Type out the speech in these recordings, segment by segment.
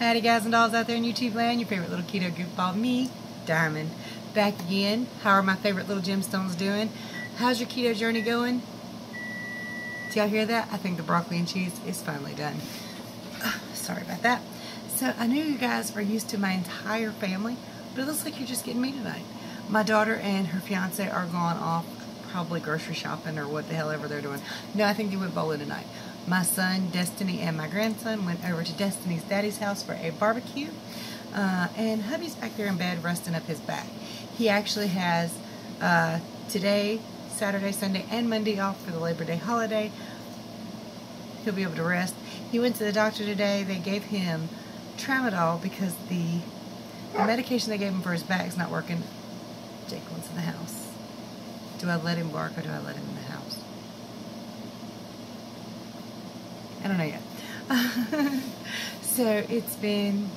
Howdy guys and dolls out there in YouTube land, your favorite little keto goofball, me, Diamond, back again. How are my favorite little gemstones doing? How's your keto journey going? Do y'all hear that? I think the broccoli and cheese is finally done. Sorry about that. So I know you guys are used to my entire family, but it looks like you're just getting me tonight. My daughter and her fiance are gone off, probably grocery shopping or what the hell ever they're doing. No, I think they went bowling tonight. My son, Destiny, and my grandson went over to Destiny's daddy's house for a barbecue. And hubby's back there in bed resting up his back. He actually has today, Saturday, Sunday, and Monday off for the Labor Day holiday. He'll be able to rest. He went to the doctor today. They gave him tramadol because the medication they gave him for his back is not working. Jake wants in the house. Do I let him bark or do I let him in the house? I don't know yet. So it's been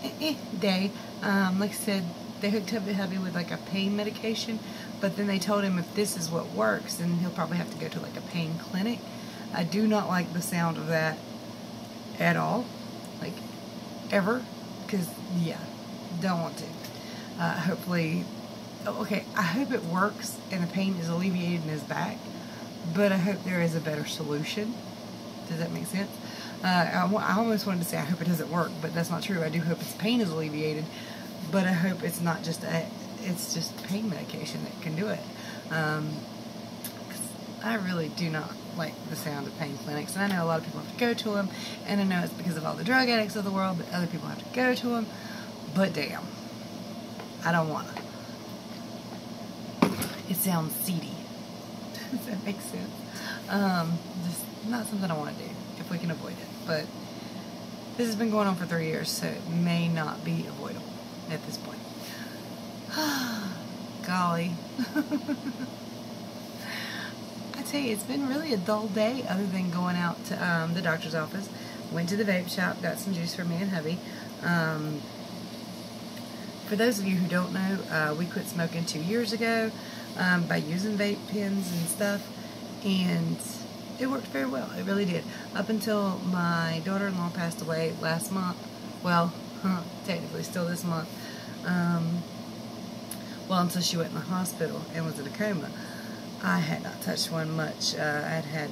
a day. Like I said, they hooked up the hubby with like a pain medication, but then they told him if this is what works, then he'll probably have to go to like a pain clinic. I do not like the sound of that at all, like ever, because yeah, don't want to. Hopefully, okay, I hope it works and the pain is alleviated in his back, but I hope there is a better solution. Does that make sense? I almost wanted to say I hope it doesn't work, but that's not true. I do hope his pain is alleviated, but I hope it's not just it's just pain medication that can do it. 'Cause I really do not like the sound of pain clinics, and I know a lot of people have to go to them, and I know it's because of all the drug addicts of the world that other people have to go to them, but damn, I don't want to. It sounds seedy. Does that make sense? Just not something I want to do if we can avoid it, but this has been going on for 3 years, so it may not be avoidable at this point. Golly. I tell you, it's been really a dull day other than going out to the doctor's office. Went to the vape shop, got some juice for me and hubby. For those of you who don't know, we quit smoking 2 years ago by using vape pens and stuff, and it worked very well. It really did. Up until my daughter-in-law passed away last month. Well, technically still this month. Well, until she went in the hospital and was in a coma. I had not touched one much. I had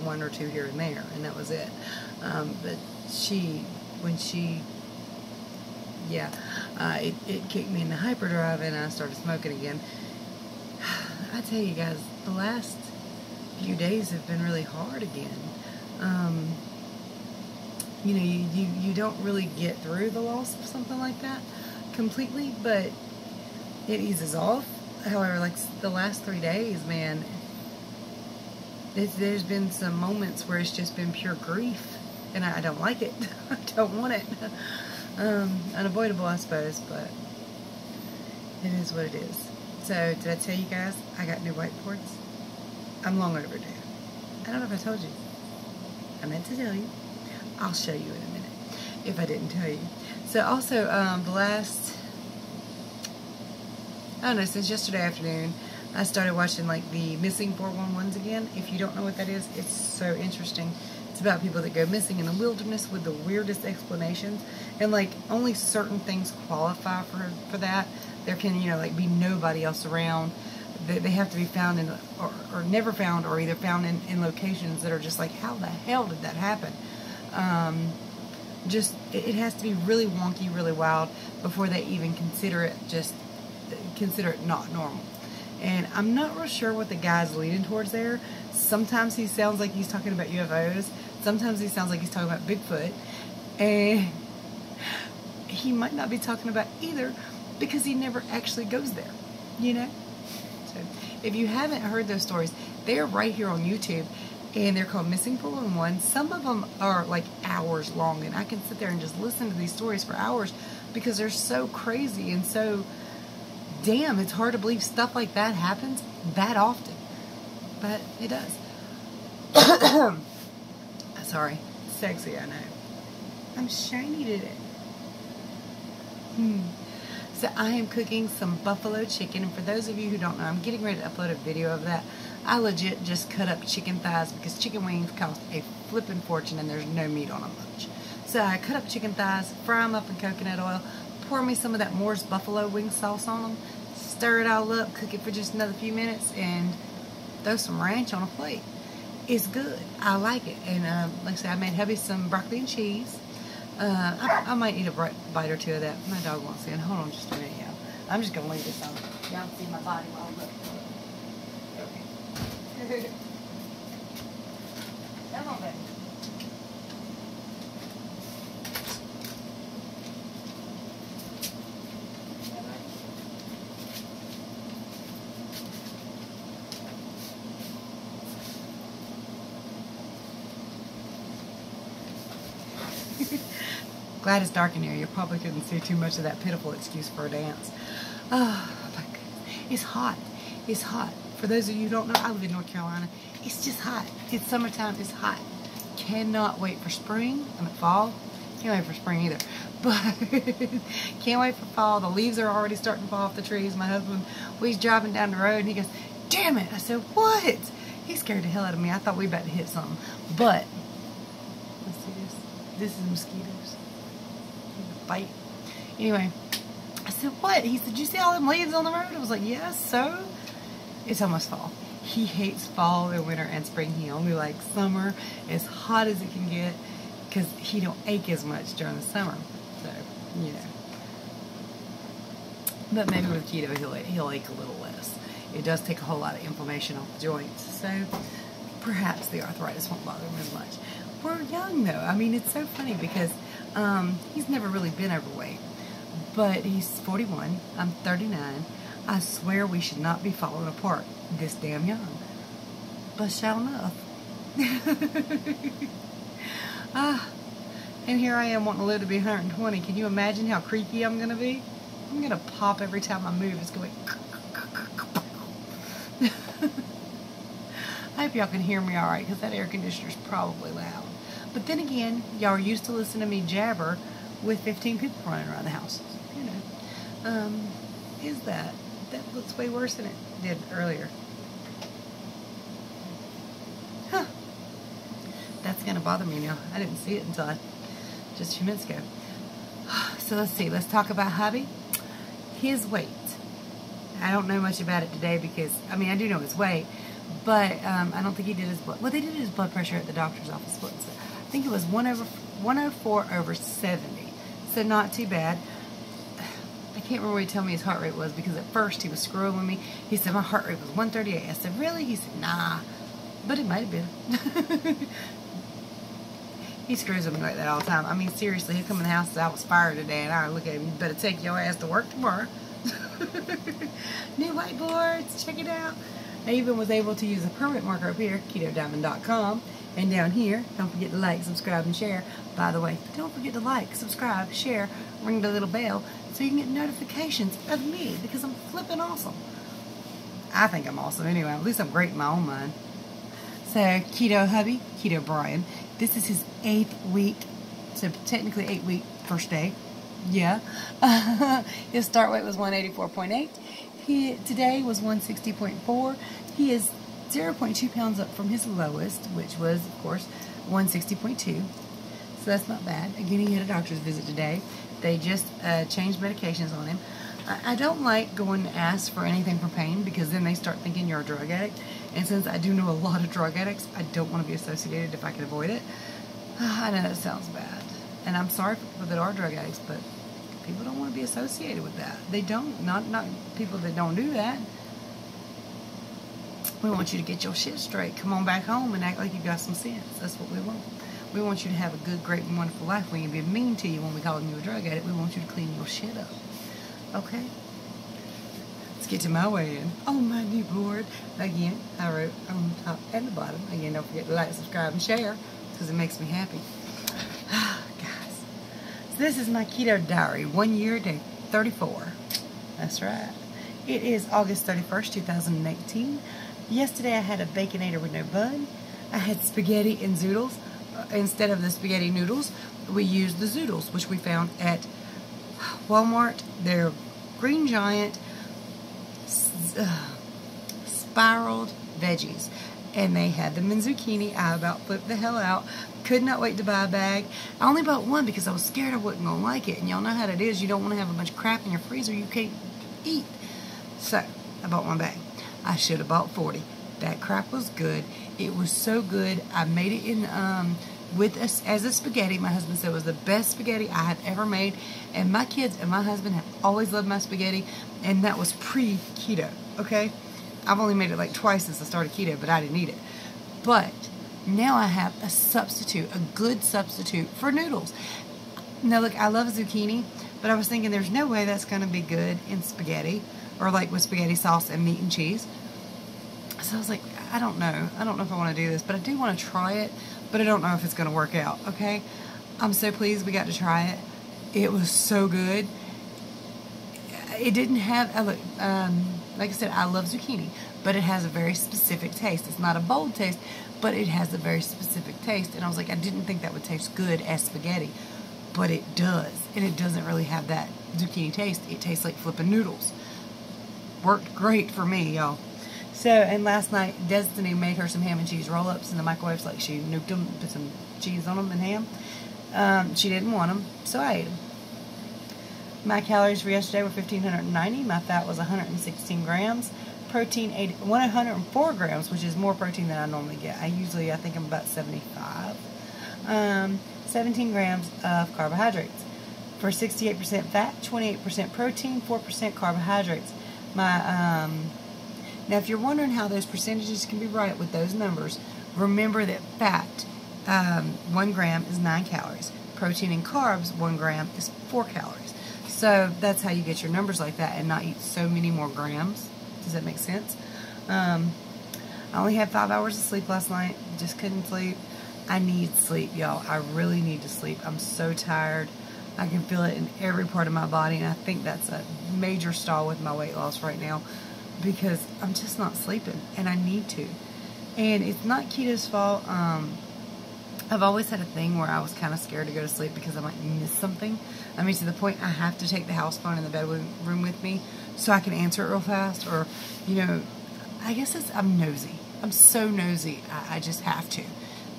one or two here and there, and that was it. But it kicked me into hyperdrive, and I started smoking again. I tell you guys, the last few days have been really hard again. You know, you don't really get through the loss of something like that completely, but it eases off. However, like the last 3 days, man, there's been some moments where it's just been pure grief, and I don't like it. I don't want it. Unavoidable, I suppose, but it is what it is. So, did I tell you guys I got new whiteboards? I'm long overdue. I don't know if I told you. I meant to tell you. I'll show you in a minute if I didn't tell you. So also, the last, I don't know, since yesterday afternoon, I started watching like the missing 411s again. If you don't know what that is, it's so interesting. It's about people that go missing in the wilderness with the weirdest explanations, and like only certain things qualify for that. There can, you know, like be nobody else around. They have to be found in, or never found, or either found in locations that are just like, how the hell did that happen? It has to be really wonky, really wild before they even consider it not normal. And I'm not real sure what the guy's leading towards there. Sometimes he sounds like he's talking about UFOs. Sometimes he sounds like he's talking about Bigfoot. And he might not be talking about either because he never actually goes there, you know? So if you haven't heard those stories, they're right here on YouTube, and they're called Missing 411. Some of them are like hours long, and I can sit there and just listen to these stories for hours because they're so crazy and so damn, it's hard to believe stuff like that happens that often, but it does. Sorry, sexy, I know. I'm shiny today. So I am cooking some buffalo chicken, and for those of you who don't know, I'm getting ready to upload a video of that. I legit just cut up chicken thighs because chicken wings cost a flippin' fortune and there's no meat on them much. So So I cut up chicken thighs, fry them up in coconut oil, pour me some of that Moore's buffalo wing sauce on them, stir it all up, cook it for just another few minutes, and throw some ranch on a plate. It's good. I like it. And like I said, I made hubby some broccoli and cheese. I might eat a bite or two of that. My dog wants in. Hold on just a minute, y'all. I'm just going to leave this on. Y'all can see my body while I look. Okay. Come on, baby. Glad it's dark in here. You probably couldn't see too much of that pitiful excuse for a dance. Oh, my goodness. It's hot. It's hot. For those of you who don't know, I live in North Carolina. It's just hot. It's summertime. It's hot. Cannot wait for spring. I mean, fall. Can't wait for spring either. But can't wait for fall. The leaves are already starting to fall off the trees. My husband, he's driving down the road and he goes, "Damn it." I said, "What?" He scared the hell out of me. I thought we were about to hit something. But, let's see this. This is mosquitoes. Bite. Anyway, I said, "What?" He said, "Did you see all them leaves on the road?" I was like, "Yes, so?" It's almost fall. He hates fall and winter and spring. He only likes summer, as hot as it can get, because he don't ache as much during the summer. So, you know. But maybe with keto, he'll ache a little less. It does take a whole lot of inflammation off the joints, so perhaps the arthritis won't bother him as much. We're young, though. I mean, it's so funny because he's never really been overweight, but he's 41. I'm 39. I swear we should not be falling apart this damn young. But sure enough. And here I am wanting to live to be 120. Can you imagine how creaky I'm going to be? I'm going to pop every time I move. It's going... I hope y'all can hear me all right, because that air conditioner is probably loud. But then again, y'all are used to listening to me jabber with 15 people running around the house. You know. Is that? That looks way worse than it did earlier. Huh. That's going to bother me now. I didn't see it until just a few minutes ago. So let's see. Let's talk about hubby. His weight. I don't know much about it today because, I mean, I do know his weight, but I don't think he did his blood. Well, they did his blood pressure at the doctor's office. I think it was 104/70. So not too bad. I can't remember what he told me his heart rate was, because at first he was screwing with me. He said my heart rate was 138. I said, "Really?" He said, "Nah." But it might have been. He screws with me like that all the time. I mean, seriously, he'll come in the house and say, "I was fired today," and I look at him, "You better take your ass to work tomorrow." New whiteboards, check it out. I even was able to use a permanent marker up here, KetoDiamondbbw.com. And down here, don't forget to like, subscribe, and share. By the way, don't forget to like, subscribe, share, ring the little bell so you can get notifications of me, because I'm flipping awesome. I think I'm awesome anyway. At least I'm great in my own mind. So, Keto Hubby, Keto Brian. This is his 8th week. So, technically 8-week first day. Yeah. His start weight was 184.8. Today was 160.4. He is 0.2 pounds up from his lowest, which was, of course, 160.2. So that's not bad. Again, he had a doctor's visit today. They just changed medications on him. I don't like going to ask for anything for pain, because then they start thinking you're a drug addict. And since I do know a lot of drug addicts, I don't want to be associated if I can avoid it. I know that sounds bad. And I'm sorry for people that are drug addicts, but people don't want to be associated with that. They don't. Not people that don't do that. We want you to get your shit straight. Come on back home and act like you got some sense. That's what we want. We want you to have a good, great, and wonderful life. We ain't being mean to you when we call you a drug addict. We want you to clean your shit up. Okay? Let's get to my weigh-in. On my new board. Again, I wrote on the top and the bottom. Again, don't forget to like, subscribe, and share, because it makes me happy. Guys. So this is my keto diary. 1 year, day 34. That's right. It is August 31st, 2018. Yesterday I had a Baconator with no bun. I had spaghetti and zoodles. Instead of the spaghetti noodles, we used the zoodles, which we found at Walmart. They're Green Giant spiraled veggies. and they had them in zucchini. I about flipped the hell out. Could not wait to buy a bag. I only bought one because I was scared I wasn't going to like it. And y'all know how it is. You don't want to have a bunch of crap in your freezer you can't eat. So, I bought one bag. I should have bought 40. That crap was good. It was so good. I made it in with us as a spaghetti. My husband said it was the best spaghetti I had ever made. And my kids and my husband have always loved my spaghetti. And that was pre-keto, okay? I've only made it like twice since I started keto, but I didn't eat it. But now I have a substitute, a good substitute for noodles. Now look, I love zucchini, but I was thinking there's no way that's going to be good in spaghetti or like with spaghetti sauce and meat and cheese. So I was like, I don't know. I don't know if I want to do this, but I do want to try it, but I don't know if it's going to work out, okay? I'm so pleased we got to try it. It was so good. It didn't have, like I said, I love zucchini, but it has a very specific taste. It's not a bold taste, but it has a very specific taste. And I was like, I didn't think that would taste good as spaghetti, but it does. And it doesn't really have that zucchini taste. It tastes like flipping noodles. Worked great for me, y'all. So, and last night, Destiny made her some ham and cheese roll-ups in the microwave. Like she nuked them, put some cheese on them and ham. She didn't want them, so I ate them. My calories for yesterday were 1,590. My fat was 116 grams. Protein 104 grams, which is more protein than I normally get. I think I'm about 75. 17 grams of carbohydrates. For 68% fat, 28% protein, 4% carbohydrates. Now, if you're wondering how those percentages can be right with those numbers, remember that fat, 1 gram is 9 calories. Protein and carbs, 1 gram is 4 calories. So that's how you get your numbers like that and not eat so many more grams. Does that make sense? I only had 5 hours of sleep last night. Just couldn't sleep. I need sleep, y'all. I really need to sleep. I'm so tired. I can feel it in every part of my body, and I think that's a major stall with my weight loss right now because I'm just not sleeping, and I need to. And it's not keto's fault. I've always had a thing where I was kind of scared to go to sleep because I might miss something. I mean, to the point I have to take the house phone in the bedroom with me so I can answer it real fast. Or, you know, I guess I'm nosy. I'm so nosy. I just have to.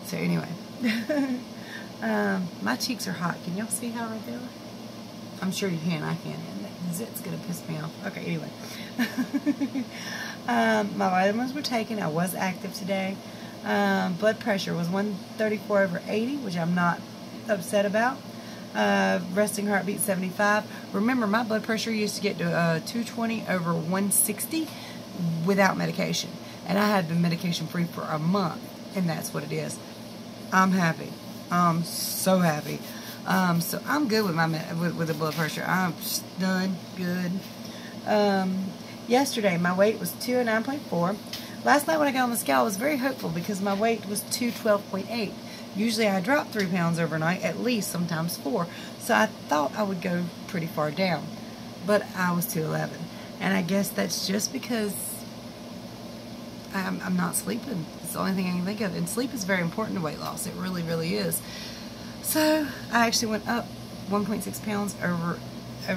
So anyway, my cheeks are hot. Can y'all see how right there? I'm sure you can. I can. And that zit's going to piss me off. Okay, anyway. My vitamins were taken. I was active today. Blood pressure was 134/80, which I'm not upset about. Resting heartbeat 75. Remember, my blood pressure used to get to 220/160 without medication. And I had been medication free for a month. And that's what it is. I'm happy. I'm so happy. So I'm good with my with the blood pressure. I'm done. Good. Yesterday, my weight was 209.4. Last night when I got on the scale, I was very hopeful because my weight was 212.8. Usually I drop 3 pounds overnight, at least, sometimes 4. So I thought I would go pretty far down. But I was 211. And I guess that's just because I'm not sleeping. It's the only thing I can think of. And sleep is very important to weight loss. It really, really is. So I actually went up 1.6 pounds over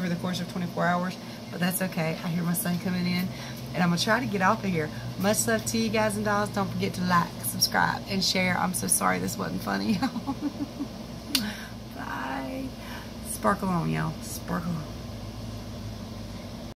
the course of 24 hours. But that's okay. I hear my son coming in. And I'm going to try to get off of here. Much love to you guys and dolls. Don't forget to like, subscribe, and share. I'm so sorry this wasn't funny, y'all. Bye. Sparkle on, y'all. Sparkle on.